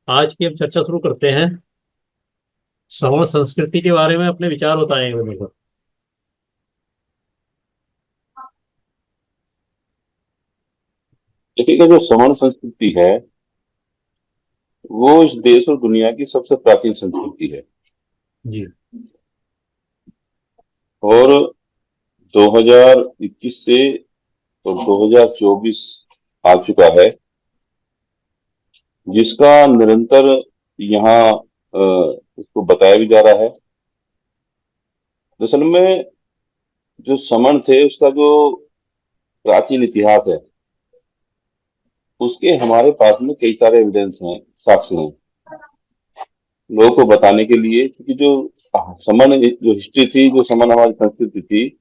आज की हम चर्चा शुरू करते हैं। सवर्ण संस्कृति के बारे में अपने विचार बताएंगे मेरे को। देखिए जो सवर्ण संस्कृति है वो इस देश और दुनिया की सबसे प्राचीन संस्कृति है। जी। और 2021 से तो 2024 आ चुका है, जिसका निरंतर यहाँ उसको बताया भी जा रहा है। असल में जो समण थे उसका जो प्राचीन इतिहास है उसके हमारे पास में कई सारे एविडेंस हैं, साक्ष्य हैं लोगों को बताने के लिए, क्योंकि जो समण जो हिस्ट्री थी, जो समण हमारी संस्कृति थी,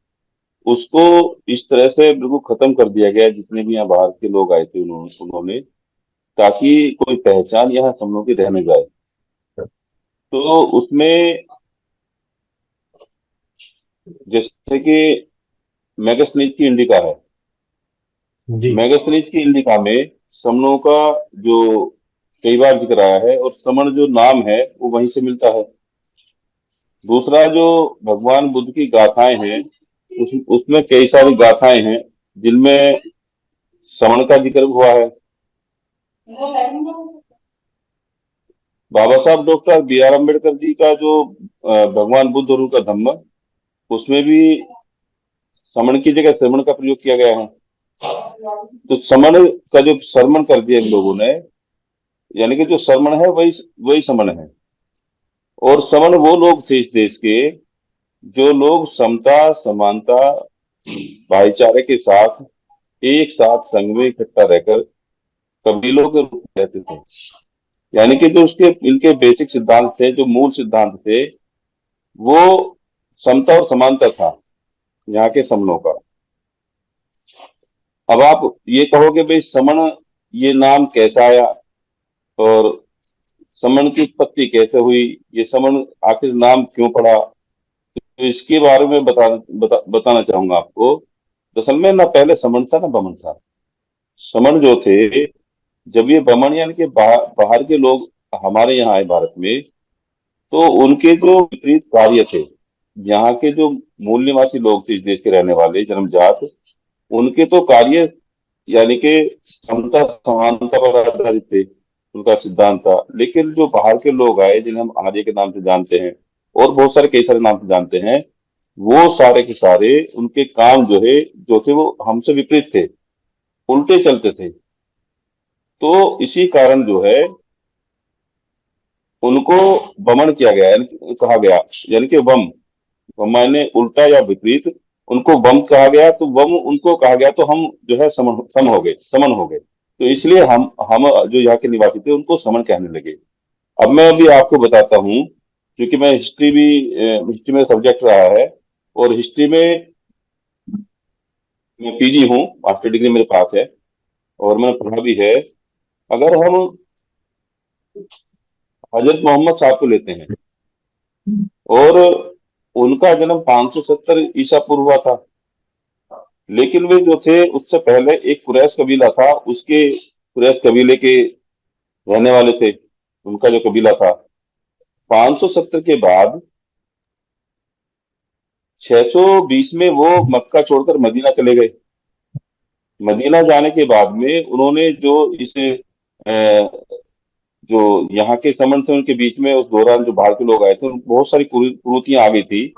उसको इस तरह से बिल्कुल खत्म कर दिया गया। जितने भी यहाँ बाहर के लोग आए थे उन्होंने ताकि कोई पहचान यहाँ सब लोगों की रह न जाए। तो उसमें जैसे कि मैगस्थनीज की इंडिका है। जी। मैगस्थनीज की इंडिका में समनों का जो कई बार जिक्र आया है, और समण जो नाम है वो वहीं से मिलता है। दूसरा जो भगवान बुद्ध की गाथाएं हैं, उसमें कई सारी गाथाएं हैं जिनमें समण का जिक्र हुआ है। बाबा साहब doctor B are Ambedkar ji का जो भगवान बुद्ध और उनका धम्म, उसमें भी समण की जगह श्रमण का प्रयोग किया गया है। तो समण का जो श्रमण कर दिया इन लोगों ने, यानी कि जो श्रमण है वही वही समण है। और समण वो लोग थे इस देश के जो लोग समता, समानता, भाईचारे के साथ एक साथ संघ में इकट्ठा रहकर कबीलों के रूप में रहते थे। यानी कि जो उसके इनके बेसिक सिद्धांत थे, जो मूल सिद्धांत थे, वो समता और समानता था यहाँ के समनों का। अब आप ये कहोगे भाई समण ये नाम कैसा आया, और समण की उत्पत्ति कैसे हुई, ये समण आखिर नाम क्यों पड़ा, तो इसके बारे में बताना चाहूंगा आपको। असल में ना पहले समण था ना बमन था। समण जो थे, जब ये बमन यानी कि बाहर के लोग हमारे यहाँ आए भारत में, तो उनके जो विपरीत कार्य थे, यहाँ के जो मूल निवासी लोग थे इस देश के रहने वाले जन्मजात, उनके तो कार्य यानी कि समता समानता पर आधारित थे, उनका सिद्धांत था। लेकिन जो बाहर के लोग आए जिन्हें हम आर्य के नाम से जानते हैं और बहुत सारे कई सारे नाम से जानते हैं, वो सारे के सारे उनके काम जो थे वो हमसे विपरीत थे, उल्टे चलते थे। तो इसी कारण जो है उनको बमन किया गया, यानी कहा गया, यानी कि वम, वम माने उल्टा या विपरीत। उनको वम कहा गया, तो वम उनको कहा गया, तो हम जो है सम हो गए, समन हो गए। तो इसलिए हम जो यहाँ के निवासी थे उनको समन कहने लगे। अब मैं अभी आपको बताता हूँ, क्योंकि मैं हिस्ट्री में सब्जेक्ट रहा है, और हिस्ट्री में मैं पीजी हूँ, मास्टर डिग्री मेरे पास है, और मैंने पढ़ा भी है। अगर हम हजरत मोहम्मद साहब को लेते हैं, और उनका जन्म 570 ईसा पूर्व हुआ था। लेकिन वे जो थे उससे पहले एक कुरैश कबीला था, उसके कुरैश कबीले के रहने वाले थे, उनका जो कबीला था। 570 के बाद 620 में वो मक्का छोड़कर मदीना चले गए। मदीना जाने के बाद में उन्होंने जो जो यहाँ के संबंध थे उनके बीच में, उस दौरान जो बाहर के लोग आए थे, बहुत सारी कुरीतियां आ गई थी,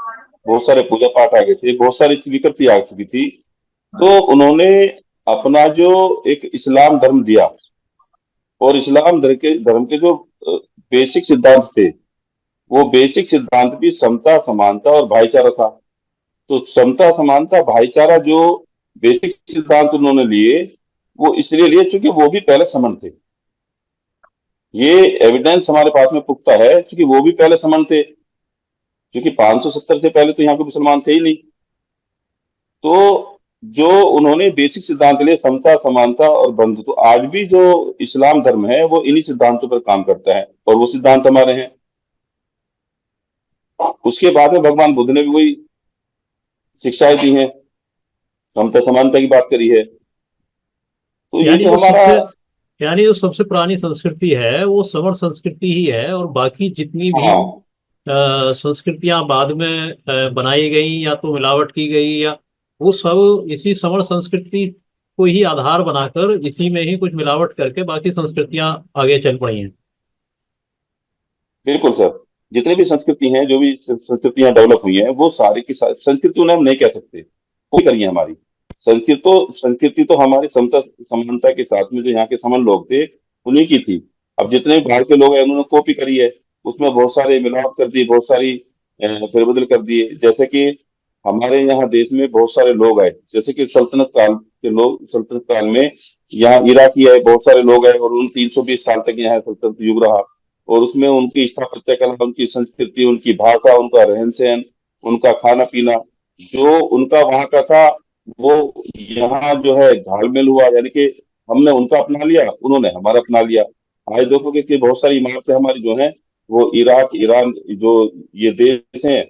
बहुत सारे पूजा पाठ आ गए थे, बहुत सारी विकृति आ चुकी थी। तो उन्होंने अपना जो एक इस्लाम धर्म दिया, और इस्लाम धर्म के जो बेसिक सिद्धांत थे, वो बेसिक सिद्धांत भी समता, समानता और भाईचारा था। तो समता, समानता, भाईचारा जो बेसिक सिद्धांत उन्होंने लिए, वो इसलिए लिए क्योंकि वो भी पहले समन थे। ये एविडेंस हमारे पास में पुख्ता है, क्योंकि वो भी पहले समन थे। क्योंकि 570 से पहले तो यहाँ के मुसलमान थे ही नहीं। तो जो उन्होंने बेसिक सिद्धांत लिए, समता, समानता और बंधुत्व, तो आज भी जो इस्लाम धर्म है वो इन्हीं सिद्धांतों पर काम करता है, और वो सिद्धांत हमारे हैं। उसके बाद में भगवान बुद्ध ने भी वही शिक्षाएं दी हैं, समता समानता की बात करी है। तो ये यानी जो जो हमारा सबसे यानी जो सबसे पुरानी संस्कृति है वो सवर्ण संस्कृति ही है, और बाकी जितनी भी हाँ संस्कृतियां बाद में बनाई गई या तो मिलावट की गई, या वो सब इसी सवर्ण संस्कृति को ही आधार बनाकर इसी में ही कुछ मिलावट करके बाकी संस्कृतियां आगे चल पड़ी हैं। बिल्कुल सर। जितने भी संस्कृति हैं, जो भी संस्कृतियां डेवलप हुई हैं, वो सारी की सारी संस्कृति उन्हें हम नहीं कह सकते, कोई करी है हमारी। संस्कृति तो हमारी समता समानता के साथ में जो यहाँ के समन लोग थे, उन्हीं की थी। अब जितने भी बाहर के लोग हैं, उन्होंने कॉपी करी है, उसमें बहुत सारे मिलावट कर दी, बहुत सारी फेरबदल कर दिए। जैसे कि हमारे यहाँ देश में बहुत सारे लोग आए, जैसे कि सल्तनत काल के लोग, सल्तनत काल में यहाँ इराकी आए, बहुत सारे लोग आए, और उन 320 साल तक यहाँ सल्तनत युग रहा। और उसमें उनकी स्थापत्य कला, उनकी संस्कृति, उनकी भाषा, उनका रहन सहन, उनका खाना पीना, जो उनका वहाँ का था, वो यहाँ जो है घालमेल हुआ। यानी कि हमने उनका अपना लिया, उन्होंने हमारा अपना लिया। आज देखोगे कि बहुत सारी इमारतें हमारी जो हैं, वो इराक, ईरान, जो ये देश हैं,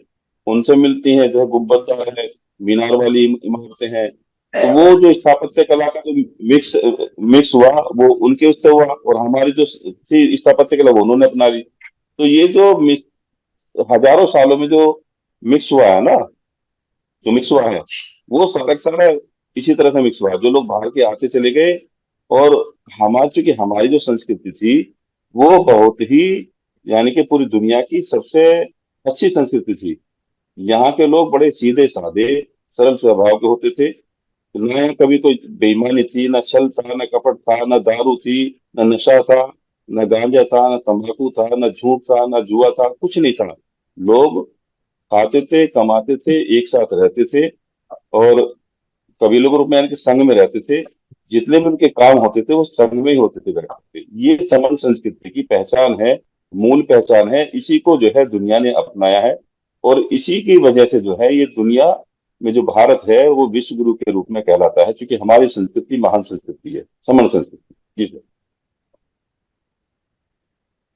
उनसे मिलती हैं। जो है गुब्बददार है, मीनार वाली इमारतें हैं। तो वो जो स्थापत्य कला का जो मिक्स मिक्स हुआ, वो उनके उससे हुआ, और हमारी जो थी स्थापत्य कला, वो उन्होंने अपना ली। तो ये जो हजारों सालों में जो मिक्स हुआ है ना, जो मिक्स हुआ है, वो सारा का सारा इसी तरह से मिक्स हुआ है। जो लोग बाहर के आते चले गए, और हमारी, चूंकि हमारी जो संस्कृति थी, वो बहुत ही, यानी कि पूरी दुनिया की सबसे अच्छी संस्कृति थी। यहाँ के लोग बड़े सीधे साधे, सरल स्वभाव के होते थे। न यहाँ कभी कोई बेईमानी थी, न छल था, न कपट था, न दारू थी, न नशा था, न गांजा था, न तंबाकू था, न झूठ था, न जुआ था, कुछ नहीं था। लोग खाते थे, कमाते थे, एक साथ रहते थे, और कबीलों के रूप में, यानी कि संघ में रहते थे। जितने भी उनके काम होते थे, वो संघ में ही होते थे, बैठते थे। ये समन संस्कृति की पहचान है, मूल पहचान है। इसी को जो है दुनिया ने अपनाया है, और इसी की वजह से जो है ये दुनिया में जो भारत है, वो विश्व गुरु के रूप में कहलाता है, क्योंकि हमारी संस्कृति महान संस्कृति है, समन संस्कृति। जी सर।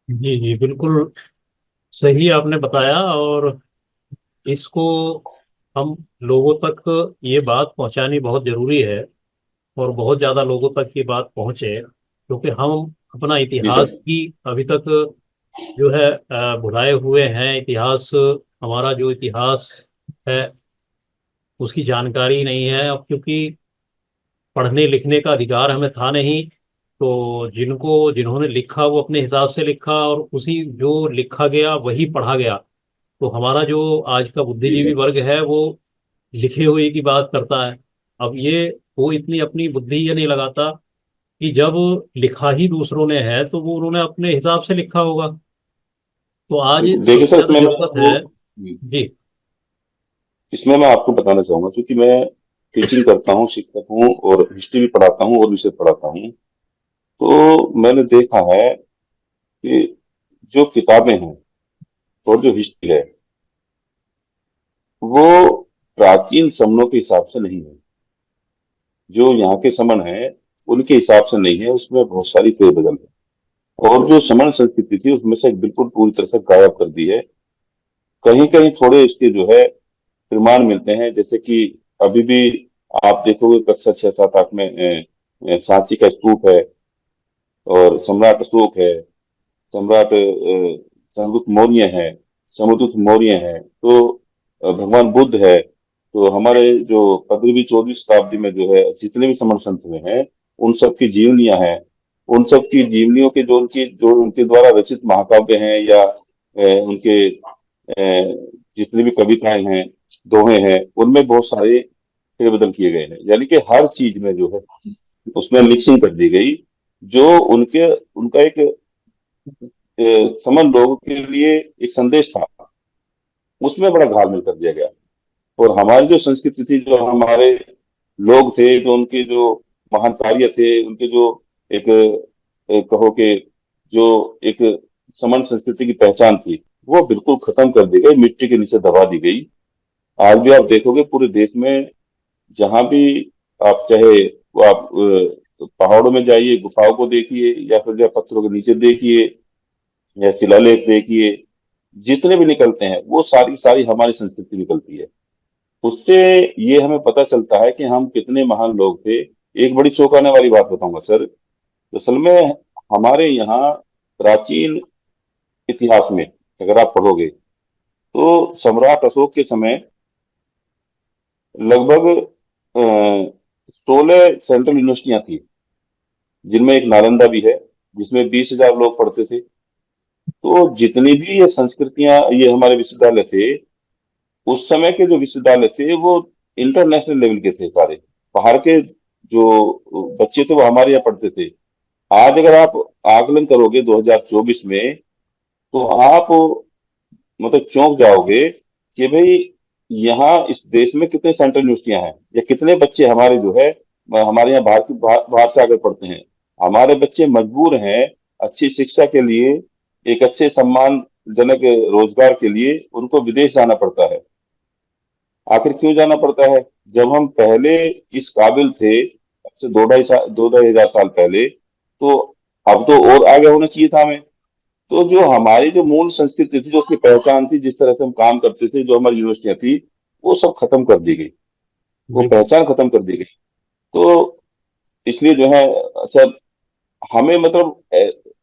जी जी, बिल्कुल सही आपने बताया। और इसको हम लोगों तक ये बात पहुंचानी बहुत जरूरी है, और बहुत ज्यादा लोगों तक ये बात पहुंचे, क्योंकि हम अपना जी सर। इतिहास की अभी तक जो है भुलाए हुए हैं। इतिहास, हमारा जो इतिहास है उसकी जानकारी नहीं है अब, क्योंकि पढ़ने लिखने का अधिकार हमें था नहीं। तो जिन्होंने लिखा वो अपने हिसाब से लिखा, और उसी जो लिखा गया वही पढ़ा गया। तो हमारा जो आज का जी बुद्धिजीवी सर। वर्ग है वो लिखे हुए की बात करता है। अब ये, वो इतनी अपनी बुद्धि ये नहीं लगाता कि जब लिखा ही दूसरों ने है तो वो उन्होंने अपने हिसाब से लिखा होगा। तो आज देखिए सबसे सर, ज्यादा इसमें मैं जरूरत आपको है। जी इसमें मैं आपको बताना चाहूंगा, क्योंकि मैं टीचिंग करता हूँ, शिक्षक हूँ, और हिस्ट्री भी पढ़ाता हूँ, और विषय पढ़ाता हूँ। तो मैंने देखा है कि जो किताबें हैं और जो हिस्ट्री है, वो प्राचीन समनों के हिसाब से नहीं है। जो यहाँ के समन है, उनके हिसाब से नहीं है, उसमें बहुत सारी फेरबदल है। और जो समन संस्कृति थी, उसमें से बिल्कुल पूरी तरह से गायब कर दी है। कहीं कहीं थोड़े इसके जो है प्रमाण मिलते हैं, जैसे कि अभी भी आप देखोगे कक्षा 6 7 8 में सांची का स्तूप है, और सम्राट अशोक है, सम्राट चंद्रगुप्त मौर्य है, समुद्रगुप्त मौर्य है, तो भगवान बुद्ध है। तो हमारे जो 15वीं 14वीं शताब्दी में जो है जितने भी समण संत हुए हैं, उन सब की जीवनियां हैं। उन सब की जीवनियों के जो उनके द्वारा रचित महाकाव्य हैं, या उनके जितनी भी कविताएं हैं, दोहे हैं, उनमें बहुत सारे फेरबदल किए गए हैं। यानी कि हर चीज में जो है उसमें मिक्सिंग कर दी गई। जो उनके उनका एक समन लोगों के लिए एक संदेश था, उसमें बड़ा घालमेल कर दिया गया। और हमारी जो संस्कृति थी, जो हमारे लोग थे, जो उनके जो महान कार्य थे, उनके जो एक कहो कि जो एक समन संस्कृति की पहचान थी, वो बिल्कुल खत्म कर दी गई, मिट्टी के नीचे दबा दी गई। आज भी आप देखोगे पूरे देश में, जहां भी आप चाहे, वो आप पहाड़ों में जाइए, गुफाओं को देखिए, या फिर जो पत्थरों के नीचे देखिए, या शिलालेख देखिए, जितने भी निकलते हैं, वो सारी सारी हमारी संस्कृति निकलती है। उससे ये हमें पता चलता है कि हम कितने महान लोग थे। एक बड़ी चौंकाने वाली बात बताऊंगा सर, असल में हमारे यहाँ प्राचीन इतिहास में अगर आप पढ़ोगे तो सम्राट अशोक के समय लगभग 16 सेंट्रल यूनिवर्सिटियां थी, जिनमें एक नालंदा भी है, जिसमें 20,000 लोग पढ़ते थे। तो जितनी भी ये संस्कृतियां, ये हमारे विश्वविद्यालय थे, उस समय के जो विश्वविद्यालय थे वो इंटरनेशनल लेवल के थे सारे। बाहर के जो बच्चे थे वो हमारे यहाँ पढ़ते थे। आज अगर आप आकलन करोगे 2024 में, तो आप मतलब चौंक जाओगे कि भाई यहाँ इस देश में कितने सेंट्रल यूनिवर्सिटियां हैं, या कितने बच्चे हमारे जो है हमारे यहाँ बाहर से आकर पढ़ते हैं। हमारे बच्चे मजबूर हैं अच्छी शिक्षा के लिए, एक अच्छे सम्मानजनक रोजगार के लिए उनको विदेश जाना पड़ता है। आखिर क्यों जाना पड़ता है? जब हम पहले इस काबिल थे, अब से 2-2.5 हजार साल पहले, तो अब तो और आगे होना चाहिए था हमें। तो जो हमारी जो मूल संस्कृति थी, जो उसकी पहचान थी, जिस तरह से हम काम करते थे, जो हमारी यूनिवर्सिटियां थी, वो सब खत्म कर दी गई, वो बिल्कुल। पहचान खत्म कर दी गई। तो इसलिए जो है, अच्छा, हमें मतलब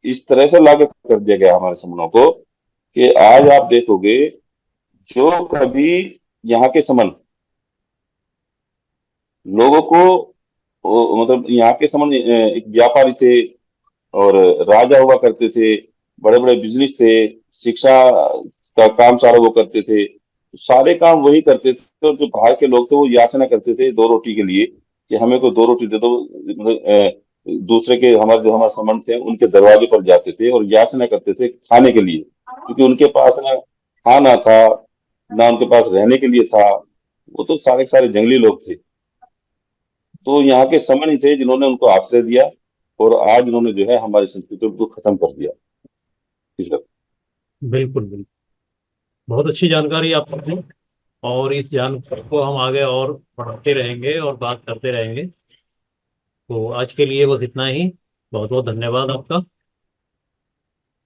इस तरह से लागू कर दिया गया हमारे समनों को कि आज आप देखोगे, जो कभी यहाँ के समन लोगों को मतलब यहाँ के समन एक व्यापारी थे और राजा हुआ करते थे, बड़े बड़े बिजनेस थे, शिक्षा का काम सारा वो करते थे, सारे काम वही करते थे। और जो बाहर के लोग थे वो याचना करते थे 2 रोटी के लिए, कि हमें को 2 रोटी दे दो। मतलब दूसरे के, हमारे संबंध थे, उनके दरवाजे पर जाते थे और याचना करते थे खाने के लिए, क्योंकि उनके पास ना खाना था, ना उनके पास रहने के लिए था। वो तो सारे सारे जंगली लोग थे। तो यहाँ के समन ही थे जिन्होंने उनको आश्रय दिया, और आज उन्होंने जो है हमारी संस्कृति को खत्म कर दिया इस वक्त। बिल्कुल बिल्कुल। बहुत अच्छी जानकारी आपने दी, और इस जानकारी को हम आगे और बढ़ाते रहेंगे और बात करते रहेंगे। तो आज के लिए बस इतना ही। बहुत बहुत धन्यवाद आपका।